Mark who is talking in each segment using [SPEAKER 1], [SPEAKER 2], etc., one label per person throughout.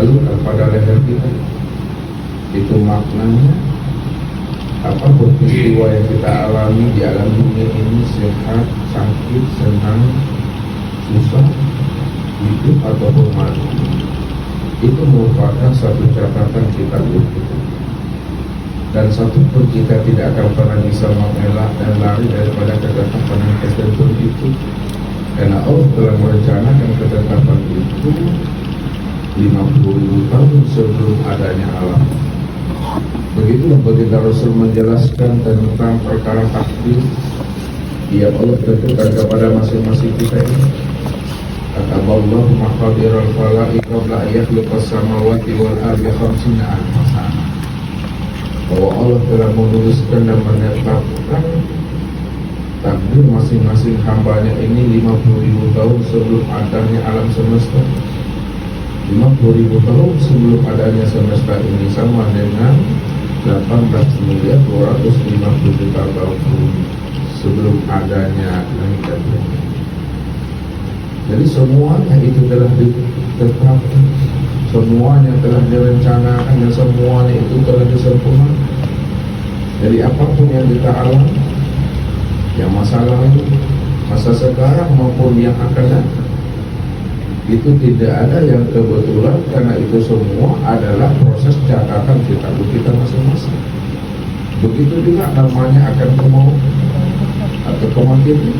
[SPEAKER 1] disalurkan pada leher kita. Itu maknanya apapun peristiwa yang kita alami di alam dunia ini, sehat, sakit, senang, susah, hidup ataupun mati, itu merupakan satu catatan kita kita. Dan satu pun kita tidak akan pernah bisa mengelak dan lari daripada ketetapan yang tertentu itu, karena Allah telah merencanakan ketetapan itu 50.000 tahun sebelum adanya alam. Begitulah baginda Rasul menjelaskan tentang perkara takdir yang Allah tentukan kepada masing-masing kita ini. Kata Allah, maqadirul falaq qabla yakhluqas samawati wal ardi 50 alf sana. Bahwa Allah telah menuliskan dan menetapkan takdir masing-masing hambanya ini 50.000 tahun sebelum adanya alam semesta. 50.000 tahun sebelum adanya semesta ini sama dengan 18.250 juta tahun sebelum adanya langit dan bumi. Jadi semuanya itu telah ditetapkan, semuanya telah direncanakan, dan semuanya itu telah disempurnakan. Jadi apapun yang kita alami, yang masa lalu, masa sekarang maupun yang akan datang, itu tidak ada yang kebetulan, karena itu semua adalah proses catatan kita masing-masing. Begitu juga namanya akan kemauan atau kematian.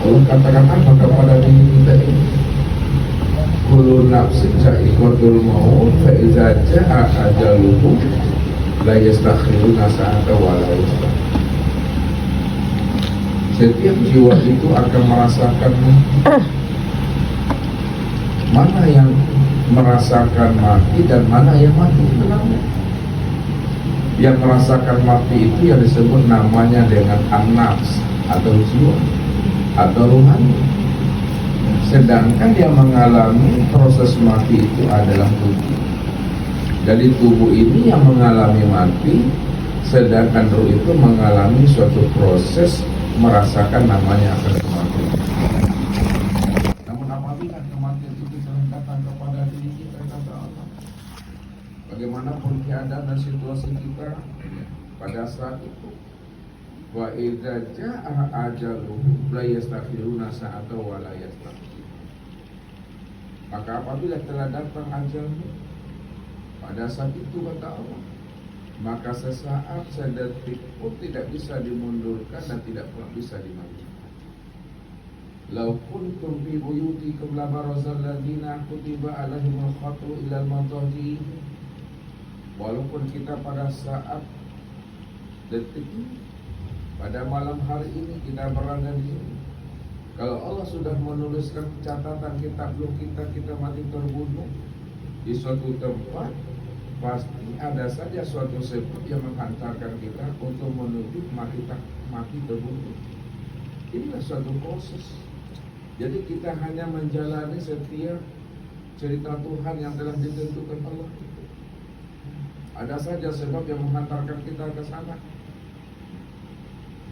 [SPEAKER 1] Allah katakan apa kepada diri kita ini? Kullu nafsin za'iqatul maut fa idza jaa ajaluhum la yastakhiruna sa'atan wa la yastaqdimun. Setiap jiwa itu akan merasakan mana yang merasakan mati dan mana yang mati itu namanya. Yang merasakan mati itu yang disebut namanya dengan an-nafs atau jiwa atau ruhani. Sedangkan yang mengalami proses mati itu adalah tubuh. Jadi tubuh ini yang mengalami mati, sedangkan ruh itu mengalami suatu proses merasakan namanya akan kematian. Namun apabila kematian itu terkadang kepada diri kita, kata Allah, bagaimanapun keadaan dan situasi kita pada saat itu, wa idza jaa ajaluhum la yastakhiruna sa'atan wa la yastaqdimun. Maka apabila telah datang ajalnya, pada saat itu kata Allah, maka sesaat sedetik pun tidak bisa dimundurkan dan tidak pula bisa dimajukan. Law kuntum fi buyutikum la barazal ladzina kutiba alaihimul qatlu ilal madhaji. Walaupun kita pada saat detik ini, pada malam hari ini kita berada di sini, kalau Allah sudah menuliskan catatan kitab kita mati terbunuh di suatu tempat, pasti ada saja suatu sebab yang menghantarkan kita untuk menuju mati terbunuh. Inilah suatu proses. Jadi kita hanya menjalani setiap cerita Tuhan yang telah ditentukan Allah. Ada saja sebab yang menghantarkan kita ke sana.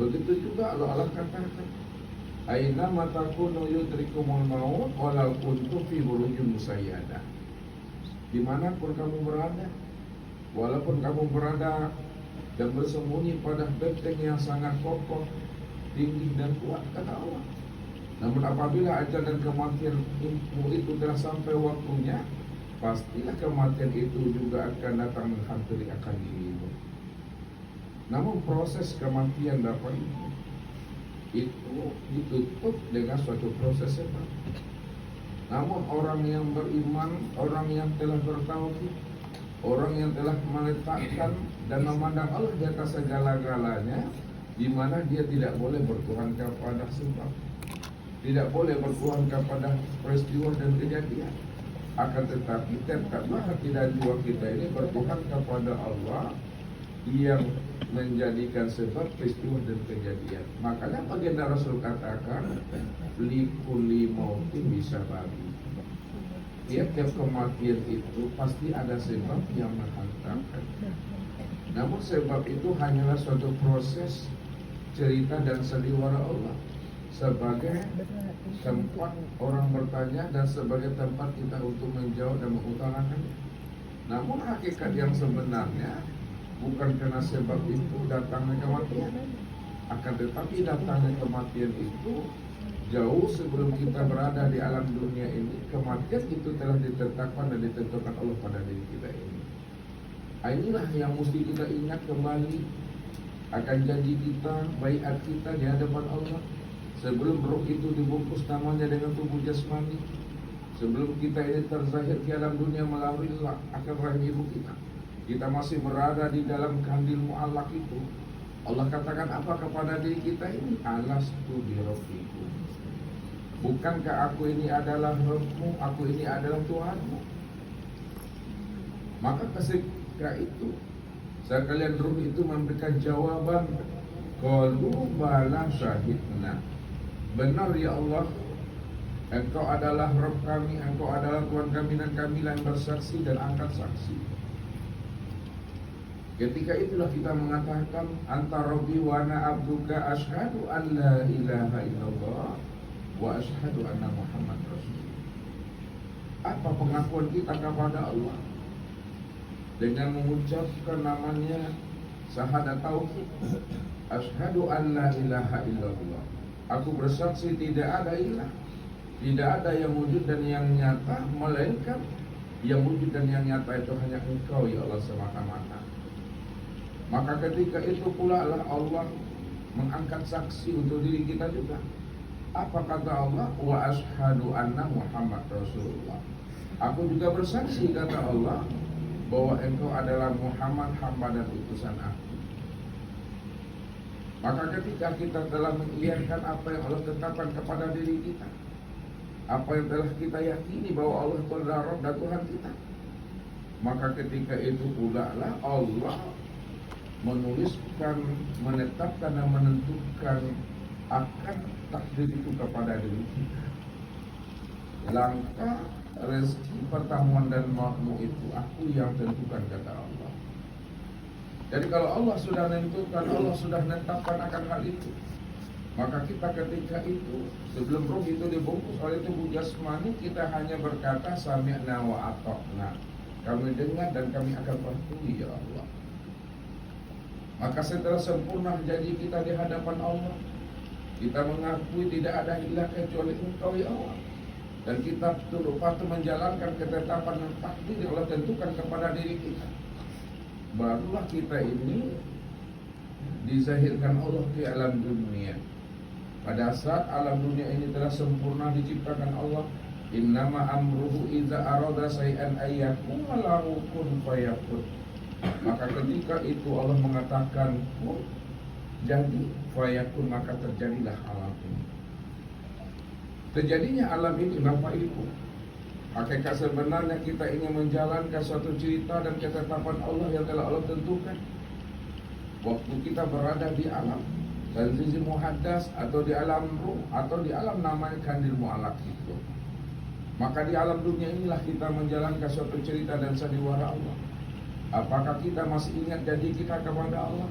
[SPEAKER 1] Begitu juga Allah katakan, aina matakunu yudrikumul maut walau kuntum fi burujin musayyadah. Dimanapun kamu berada, walaupun kamu berada dan bersembunyi pada benteng yang sangat kokoh, tinggi dan kuat, kata Allah. Namun apabila ajal dan kematian itu telah sampai waktunya, pastilah kematian itu juga akan datang menghampiri akan dirimu. Namun proses kematian dapat itu ditutup dengan suatu proses sebab. Namun orang yang beriman, orang yang telah bertauhid, orang yang telah meletakkan dan memandang Allah di atas segala-galanya, di mana dia tidak boleh bertuhan kepada sebab, tidak boleh bertuhan kepada peristiwa dan kejadian. Akan tetapi tetaplah hati dan jiwa kita ini bertuhan kepada Allah yang menjadikan sebab peristiwa dan kejadian. Makanya baginda Rasul katakan, likulli mautin bisababi. Tiap-tiap kematian itu pasti ada sebab yang menghantarkan. Namun sebab itu hanyalah suatu proses cerita dan sandiwara Allah. sebagai tempat orang bertanya dan sebagai tempat kita untuk menjawab dan mengutarakannya. Namun hakikat yang sebenarnya bukan karena sebab itu datangnya kematian, akan tetapi datangnya kematian itu jauh sebelum kita berada di alam dunia ini. Kematian itu telah ditetapkan dan ditentukan Allah pada diri kita ini. Inilah yang mesti kita ingat kembali akan janji kita, baiat kita di hadapan Allah. Sebelum roh itu dibungkus namanya dengan tubuh jasmani, sebelum kita ini terzahir di alam dunia melalui akan rahim ibu kita masih berada di dalam kandil mu'allaq itu. Allah katakan apa kepada diri kita ini? Alastu birabbikum. Bukankah aku ini adalah Rabbmu, aku ini adalah Tuhanmu? Maka ketika itu sekalian ruh itu memberikan jawaban, qalu bala syahidna. Benar ya Allah, Engkau adalah Rabb kami, Engkau adalah Tuhan kami, dan kamilah yang bersaksi dan angkat saksi. Ketika itulah kita mengatakan anta rabbi wa ana abduka asyhadu an la ilaha illallah wa asyhadu anna Muhammad rasulullah. Apa pengakuan kita kepada Allah? Dengan mengucapkan namanya syahadat tauhid, asyhadu an la ilaha illallah. Aku bersaksi tidak ada ilah, tidak ada yang wujud dan yang nyata, melainkan yang wujud dan yang nyata itu hanya Engkau ya Allah semata-mata. Maka ketika itu pula lah Allah mengangkat saksi untuk diri kita juga. Apa kata Allah? Wa ashhadu anna Muhammad Rasulullah. Aku juga bersaksi kata Allah bahwa Engkau adalah Muhammad, hamba dan utusan aku. Maka ketika kita telah mengiyakan apa yang Allah tetapkan kepada diri kita, apa yang telah kita yakini bahwa Allah itu adalah Rabb dan Tuhan kita, maka ketika itu pula lah Allah menuliskan, menetapkan dan menentukan akan takdir itu kepada diri kita. Langkah rezeki pertemuan dan mautmu itu aku yang tentukan kata Allah. Jadi kalau Allah sudah menentukan, Allah sudah menetapkan akan hal itu, maka kita ketika itu sebelum roh itu dibungkus oleh tubuh jasmani, kita hanya berkata sami'na wa ata'na. Kami dengar dan kami akan patuhi ya Allah. Maka setelah sempurna janji kita di hadapan Allah, kita mengakui tidak ada ilah kecuali Engkau ya Allah, dan kita turut patuh menjalankan ketetapan dan takdir yang Allah tentukan kepada diri kita. Barulah kita ini dizahirkan Allah di alam dunia. Pada saat alam dunia ini telah sempurna diciptakan Allah, innama amruhu idza arada syai'an ayyakuna lahu kun fayakun. Maka ketika itu Allah mengatakan kun, jadi fayakun, maka terjadilah alam ini. Terjadinya alam ini Bapak Ibu, hakikat sebenarnya kita ingin menjalankan suatu cerita dan ketetapan Allah yang telah Allah tentukan. Waktu kita berada di alam tanzil muhaddas atau di alam ruh atau di alam namanya kandil mu'allaq itu, maka di alam dunia inilah kita menjalankan suatu cerita dan sandiwara Allah. Apakah kita masih ingat janji kita kepada Allah?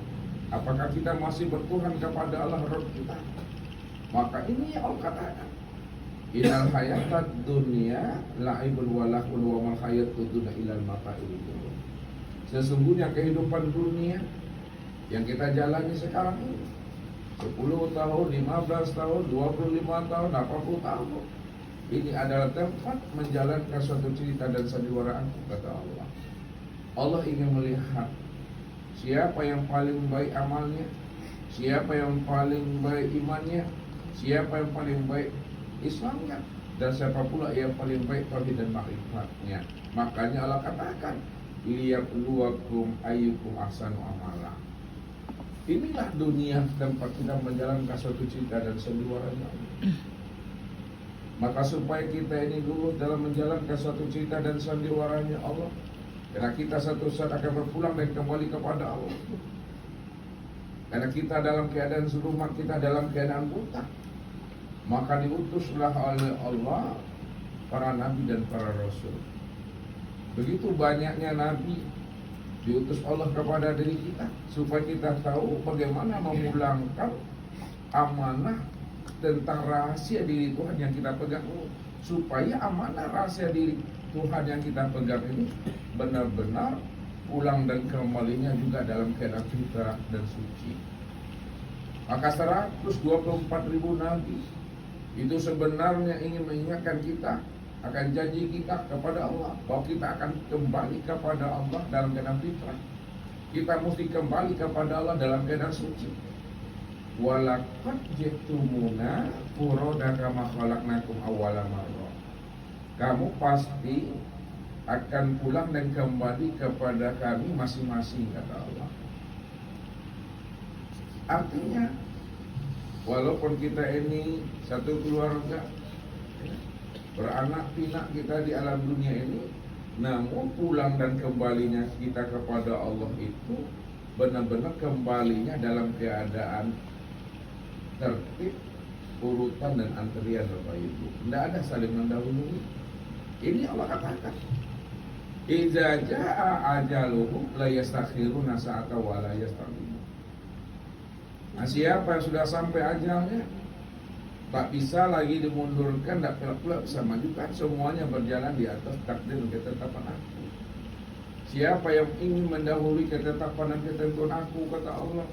[SPEAKER 1] Apakah kita masih bertuhan kepada Allah Rabb kita? Maka ini yang Allah katakan, innal hayatad dunya la'ibun wa lahun wa mal hayatud dunya ilal mata'il. Sesungguhnya kehidupan dunia yang kita jalani sekarang ini 10 tahun, 15 tahun, 25 tahun, 80 tahun, ini adalah tempat menjalankan suatu cerita dan sandiwara aku kata Allah. Allah ingin melihat siapa yang paling baik amalnya, siapa yang paling baik imannya, siapa yang paling baik Islamnya, dan siapa pula yang paling baik tauhid dan makrifatnya. Makanya Allah katakan liyabluwakum ayyukum ahsanu amala. Inilah dunia tempat kita menjalankan suatu cerita dan sandiwaranya. Maka supaya kita ini lurus dalam menjalankan suatu cerita dan sandiwaranya Allah, karena kita satu saat akan berpulang dan kembali kepada Allah, karena kita dalam keadaan zulumat, kita dalam keadaan buta, maka diutuslah oleh Allah para nabi dan para rasul. Begitu banyaknya nabi diutus Allah kepada diri kita supaya kita tahu bagaimana memulangkan amanah tentang rahasia diri Tuhan yang kita pegang ini, supaya amanah rahasia diri Tuhan yang kita pegang ini benar-benar pulang dan kembalinya juga dalam keadaan fitrah dan suci. Maka 124.000 nabi itu sebenarnya ingin mengingatkan kita akan janji kita kepada Allah, bahwa kita akan kembali kepada Allah dalam keadaan fitrah. Kita mesti kembali kepada Allah dalam keadaan suci. Walaqad jitumuna furoda kama khalaqnakum awwala marrah. Kamu pasti akan pulang dan kembali kepada kami masing-masing, kata Allah. Artinya, walaupun kita ini satu keluarga, beranak pinak kita di alam dunia ini, namun pulang dan kembalinya kita kepada Allah itu benar-benar kembalinya dalam keadaan tertib, urutan dan antrian, Bapak Ibu. Tidak ada saling mendahului. Ini Allah katakan, idza jaa ajaluhum la yastakhiruna sa'ata wa la yastaqdimun. Nah, siapa yang sudah sampai ajalnya, tak bisa lagi dimundurkan, tak pula bisa majukan. Semuanya berjalan di atas takdir dan ketetapan aku. Siapa yang ingin mendahului ketetapan dan ketentuan aku, kata Allah,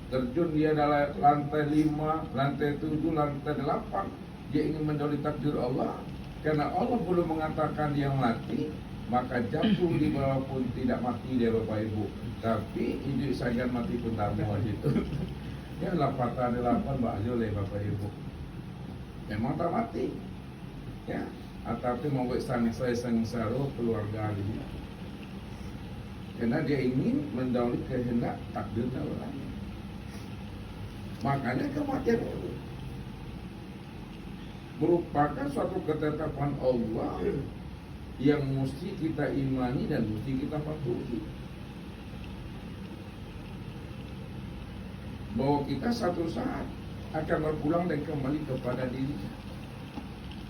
[SPEAKER 1] terjun dia dalam lantai 5, lantai 7, lantai 8, dia ingin mendahului takdir Allah. Karena Allah belum mengatakan dia mati, maka jatuh di bawah pun tidak mati dia, Bapak Ibu. Tapi hidup saja mati pun tak mau itu. Ya, 8 Mbak Jole, Bapak Ibu. Memang tak mati, ya. Tapi mau saya sengsara keluarga ini, karena dia ingin mendahului kehendak takdir Allah. Makanya kematian itu merupakan suatu ketetapan Allah yang mesti kita imani dan mesti kita patuhi, bahwa kita satu saat akan berpulang dan kembali kepada dirinya.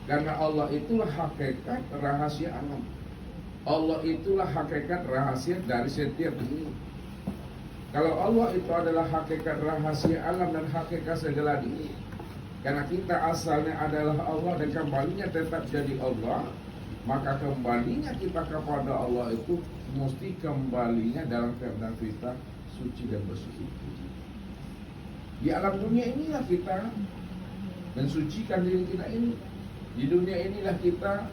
[SPEAKER 1] Karena Allah itulah hakikat rahasia alam. Allah itulah hakikat rahasia dari setiap diri. Kalau Allah itu adalah hakikat rahasia alam dan hakikat segala diri, karena kita asalnya adalah Allah dan kembalinya tetap jadi Allah, maka kembalinya kita kepada Allah itu mesti kembalinya dalam keadaan kita suci dan bersih. Di alam dunia inilah kita mensucikan diri kita ini. Di dunia inilah kita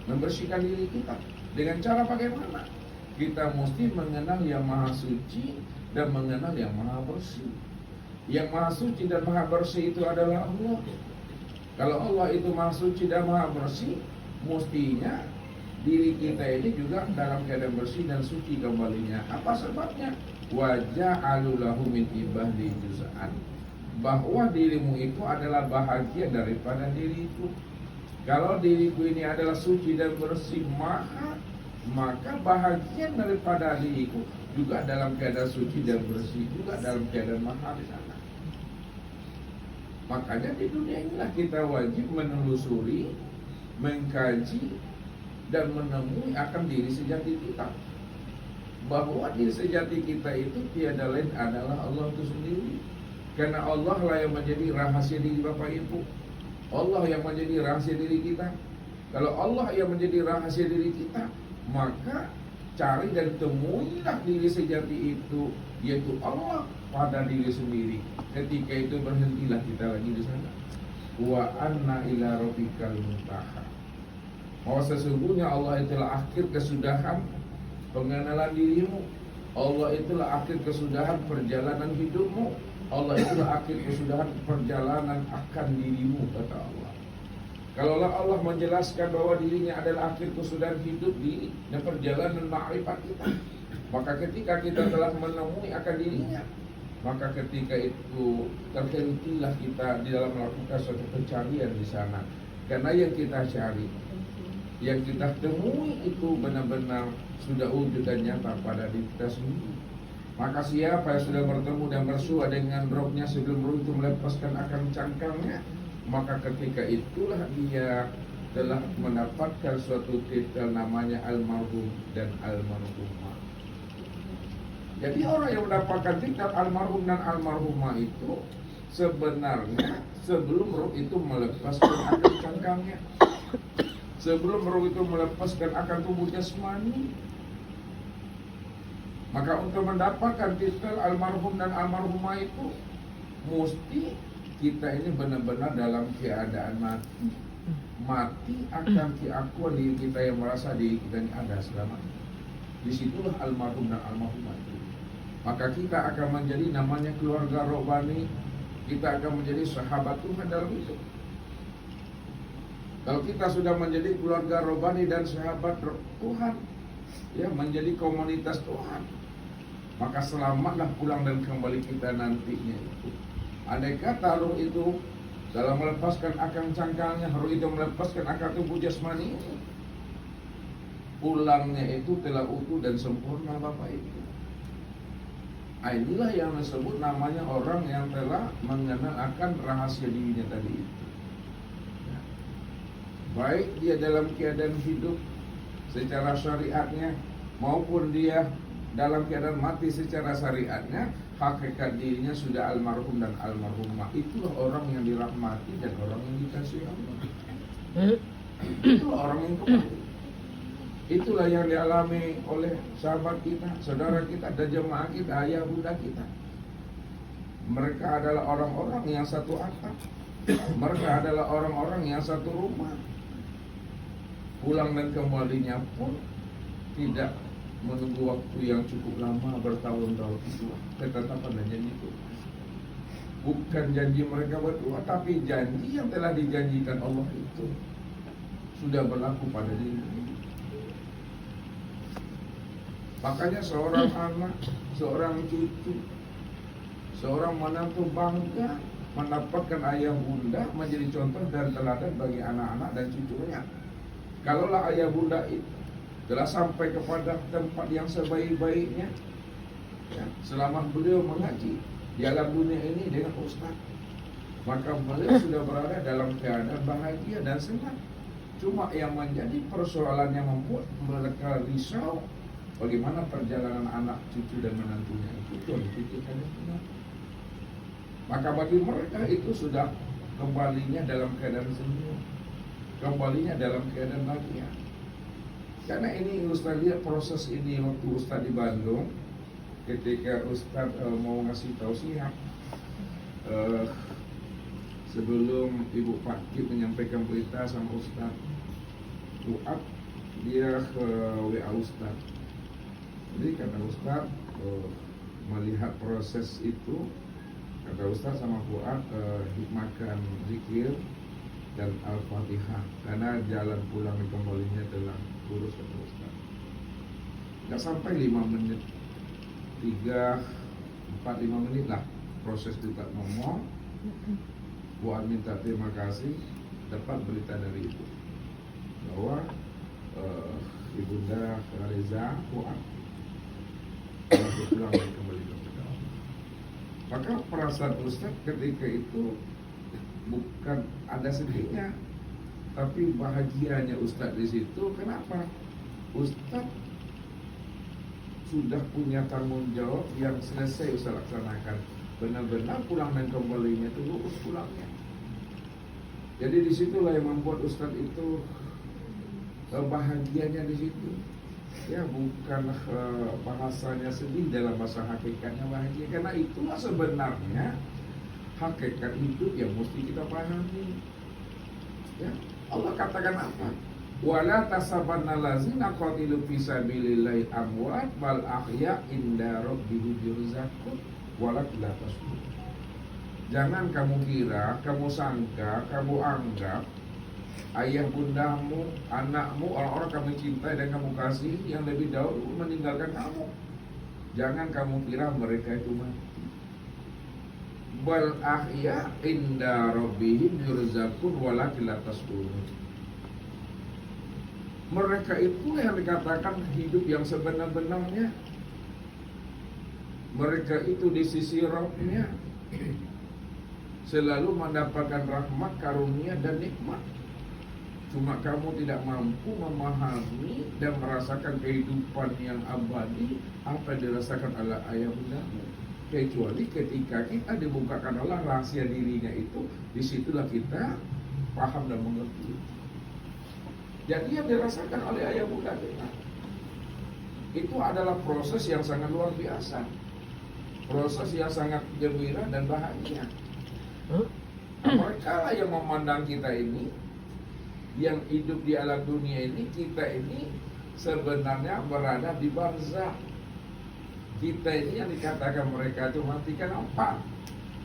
[SPEAKER 1] membersihkan diri kita. Dengan cara bagaimana? Kita mesti mengenal yang maha suci dan mengenal yang maha bersih. Yang maha suci dan maha bersih itu adalah Allah. Kalau Allah itu maha suci dan maha bersih, mestinya diri kita ini juga dalam keadaan bersih dan suci kembalinya. Apa sebabnya? Waja'alulahu min ibadi juz'an, bahwa dirimu itu adalah bahagian daripada diriku. Kalau diriku ini adalah suci dan bersih, maka bahagian daripada diriku juga dalam keadaan suci dan bersih, juga dalam keadaan maha di sana. Makanya di dunia inilah kita wajib menelusuri, mengkaji dan menemui akan diri sejati kita, bahwa diri sejati kita itu tiada lain adalah Allah itu sendiri. Karena Allah lah yang menjadi rahasia diri Bapak Ibu. Allah yang menjadi rahasia diri kita. Kalau Allah yang menjadi rahasia diri kita, maka cari dan temuilah diri sejati itu, yaitu Allah pada diri sendiri. Ketika itu berhentilah kita lagi di sana. Wa anna ila rabbikal muntaha, bahwa sesungguhnya Allah itulah akhir kesudahan pengenalan dirimu. Allah itulah akhir kesudahan perjalanan hidupmu. Allah itulah akhir kesudahan perjalanan akan dirimu, kata Allah. Kalau Allah menjelaskan bahwa dirinya adalah akhir kesudahan hidup diri dan perjalanan ma'rifat kita, maka ketika kita telah menemui akan dirinya, maka ketika itu terhentilah kita di dalam melakukan suatu pencarian di sana. Karena yang kita cari, yang kita temui itu benar-benar sudah wujud dan nyata pada diri kita sendiri. Maka siapa yang sudah bertemu dan bersua dengan rohnya sebelum roh itu melepaskan akar cangkangnya, maka ketika itulah dia telah mendapatkan suatu titel namanya almarhum dan almarhumah. Jadi orang yang mendapatkan titel almarhum dan almarhumah itu sebenarnya sebelum roh itu melepaskan akan cangkangnya, sebelum roh itu melepaskan akan tubuh jasmani, maka untuk mendapatkan titel almarhum dan almarhumah itu mesti kita ini benar-benar dalam keadaan mati akan keakuan diri kita yang merasa diri kita ini ada selamanya. Disitulah almarhum dan almarhumah itu. Maka kita akan menjadi namanya keluarga rohani, kita akan menjadi sahabat Tuhan dalam hidup. Kalau kita sudah menjadi keluarga rohani dan sahabat Tuhan, ya, menjadi komunitas Tuhan, maka selamatlah pulang dan kembali kita nantinya itu. Andai kata roh itu dalam melepaskan akang cangkangnya, roh itu melepaskan akar tubuh jasmani ini, pulangnya itu telah utuh dan sempurna Bapak Ibu. Inilah yang disebut namanya orang yang telah mengenal akan rahasia dirinya tadi itu. Ya. Baik dia dalam keadaan hidup secara syariatnya maupun dia dalam keadaan mati secara syariatnya, hakikat dirinya sudah almarhum dan almarhumah. Itulah orang yang dirahmati dan orang yang dikasihi Allah. Itulah orang yang kembali. Itulah yang dialami oleh sahabat kita, saudara kita, dan jemaah kita, ayah bunda kita. Mereka adalah orang-orang yang satu atap. Mereka adalah orang-orang yang satu rumah. Pulang dan kembalinya pun tidak menunggu waktu yang cukup lama, bertahun-tahun. Itulah ketetapan dan janji itu. Bukan janji mereka berdua, tapi janji yang telah dijanjikan Allah itu sudah berlaku pada diri ini. Makanya seorang anak, seorang cucu, seorang menantu bangga mendapatkan ayah bunda menjadi contoh dan teladan bagi anak-anak dan cucunya. Kalaulah ayah bunda itu telah sampai kepada tempat yang sebaik-baiknya, ya, selama beliau mengaji di alam dunia ini dengan ustaz, maka beliau sudah berada dalam keadaan bahagia dan senang. Cuma yang menjadi persoalan yang membuat mereka risau, bagaimana perjalanan anak, cucu dan menantunya itu dipikirkan itu. Maka bagi mereka itu sudah kembalinya dalam keadaan senyum, kembalinya dalam keadaan bahagia. Karena ini Ustaz lihat proses ini waktu Ustaz di Bandung, ketika Ustaz mau ngasih tausiah, sebelum Ibu Pakip menyampaikan berita sama Ustaz Fuad, dia ke WA Ustaz. Jadi kata Ustaz, melihat proses itu, kata Ustaz sama Fuad, hikmahkan zikir dan Al-Fatihah, karena jalan pulang kembalinya telah lurus, kata Ustaz. Tidak sampai 5 menit, 4-5 menit lah proses kita ngomong. Fuad minta terima kasih, dapat berita dari itu bahwa Ibunda Reza Fuad pulang dan kembali kepada Allah. Maka perasaan Ustaz ketika itu bukan ada sedihnya, tapi bahagianya Ustaz di situ. Kenapa? Ustaz sudah punya tanggung jawab yang selesai Ustaz laksanakan. Benar-benar pulang dan kembalinya itu lurus pulangnya. Jadi disitulah yang membuat Ustaz itu bahagianya di situ. Ya, bukan bahasanya sedih, dalam bahasa hakikatnya bahagia. Karena itulah sebenarnya hakikat hidup yang mesti kita pahami. Ya, Allah katakan apa? Wala tasabanna lazina qatilu fi sabilillahi amwat bal ahya inda rabbihim yurzaqun walakin la tashkurun. Jangan kamu kira, kamu sangka, kamu anggap ayah bundamu, anakmu, orang-orang kamu cintai dan kamu kasih yang lebih dahulu meninggalkan kamu. Jangan kamu kira mereka itu mati. Bal ahya inda rabbihim yurzaqun walakin la tashkurun. Mereka itu yang dikatakan hidup yang sebenar-benarnya. Mereka itu di sisi Rabb-nya selalu mendapatkan rahmat, karunia dan nikmat. Cuma kamu tidak mampu memahami dan merasakan kehidupan yang abadi apa yang dirasakan oleh ayah bundamu. kecuali ketika kita dibukakan Allah rahasia dirinya itu, disitulah kita paham dan mengerti. Jadi yang dirasakan oleh ayah bunda kita itu adalah proses yang sangat luar biasa, proses yang sangat gembira dan bahagia. Nah, mereka lah yang memandang kita ini, yang hidup di alam dunia ini, kita ini sebenarnya berada di barzakh. Kita ini yang dikatakan mereka itu mati, kenapa?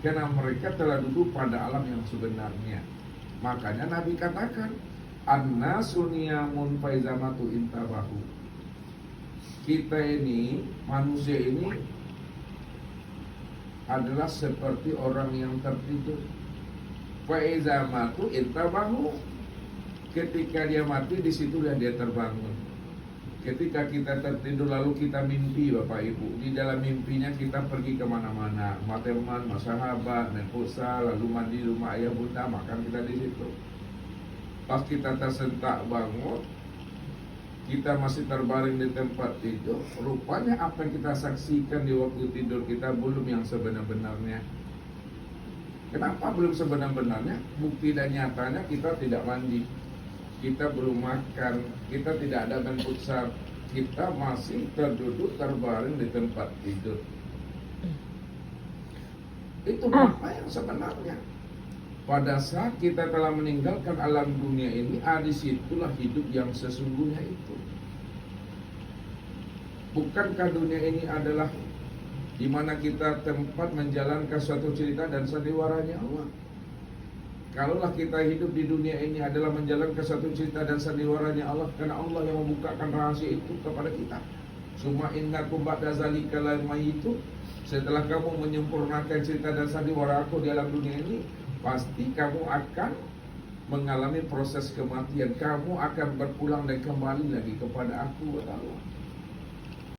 [SPEAKER 1] Karena mereka telah duduk pada alam yang sebenarnya. Makanya Nabi katakan, an-nasu niyamun faizamatu intabahu. Kita ini, manusia ini adalah seperti orang yang tertidur. Faizamatu intabahu. Ketika dia mati, disitulah dia terbangun. Ketika kita tertidur lalu kita mimpi, Bapak Ibu, di dalam mimpinya kita pergi kemana-mana, sama teman, sama sahabat, main futsal, lalu mandi rumah ayah bunda, makan kita di situ. Pas kita tersentak bangun, kita masih terbaring di tempat tidur, rupanya apa yang kita saksikan di waktu tidur kita belum yang sebenar-benarnya. Kenapa belum sebenar-benarnya? Bukti dan nyatanya kita tidak mandi, kita belum makan, kita tidak ada main futsal, kita masih terduduk terbaring di tempat tidur. Itu makna yang sebenarnya. Pada saat kita telah meninggalkan alam dunia ini, disitulah hidup yang sesungguhnya itu. Bukankah dunia ini adalah di mana kita tempat menjalankan suatu cerita dan sandiwaranya Allah? Kalaulah kita hidup di dunia ini adalah menjalankan satu cerita dan sandiwaranya Allah, karena Allah yang membukakan rahasia itu kepada kita. Summa innakum ba'da zalika lamayitun. Setelah kamu menyempurnakan cerita dan sandiwara aku di alam dunia ini, pasti kamu akan mengalami proses kematian. Kamu akan berpulang dan kembali lagi kepada aku, kata Allah.